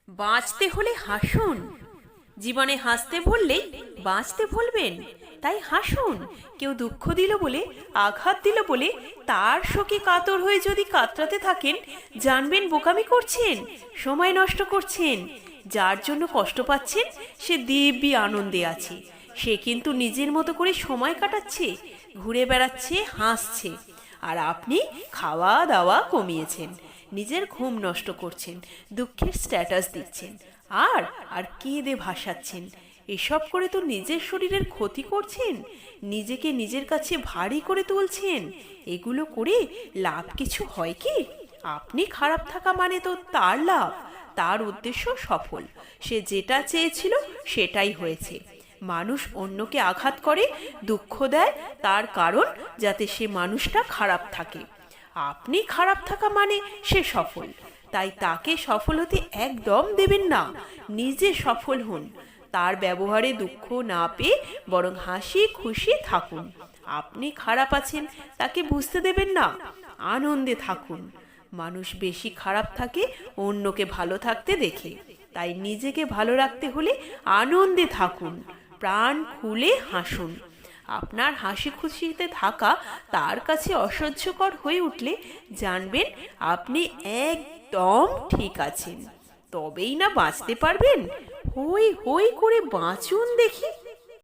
বাঁচতে হলে হাসুন। জীবনে হাসতে ভুললেই বাঁচতে ভুলবেন। তাই হাসুন। কেউ দুঃখ দিল বলে, আঘাত দিল বলে তার শোকে কাতর হয়ে যদি কাতরাতে থাকেন, জানবেন বোকামি করছেন, সময় নষ্ট করছেন। যার জন্য কষ্ট পাচ্ছেন সে দিব্যি আনন্দে আছে। সে কিন্তু নিজের মতো করে সময় কাটাচ্ছে, ঘুরে বেড়াচ্ছে, হাসছে। আর আপনি খাওয়া দাওয়া কমিয়েছেন, নিজের ঘুম নষ্ট করছেন, দুঃখের স্ট্যাটাস দিচ্ছেন, আর আর কেঁদে ভাসাচ্ছেন। এসব করে তো নিজের শরীরের ক্ষতি করছেন, নিজেকে নিজের কাছে ভারী করে তুলছেন। এগুলো করে লাভ কিছু হয় কি? আপনি খারাপ থাকা মানে তো তার লাভ, তার উদ্দেশ্য সফল। সে যেটা চেয়েছিল সেটাই হয়েছে। মানুষ অন্যকে আঘাত করে, দুঃখ দেয়, তার কারণ যাতে সে মানুষটা খারাপ থাকে। আপনি খারাপ থাকা মানে সে সফল, তাই তাকে সফল হতে একদম দেবেন না। নিজে সফল হন। তার ব্যবহারে দুঃখ না পেয়ে বরং হাসি খুশি থাকুন। আপনি খারাপ আছেন তাকে বুঝতে দেবেন না, আনন্দে থাকুন। মানুষ বেশি খারাপ থাকে অন্যকে ভালো থাকতে দেখে। তাই নিজেকে ভালো রাখতে হলে আনন্দে থাকুন, প্রাণ খুলে হাসুন। আপনার হাসি খুশিতে থাকা তার কাছে অসহ্যকর হয়ে উঠলে জানবেন আপনি একদম ঠিক আছেন। তবেই না বাঁচতে পারবেন। হই হই করে বাঁচুন দেখি।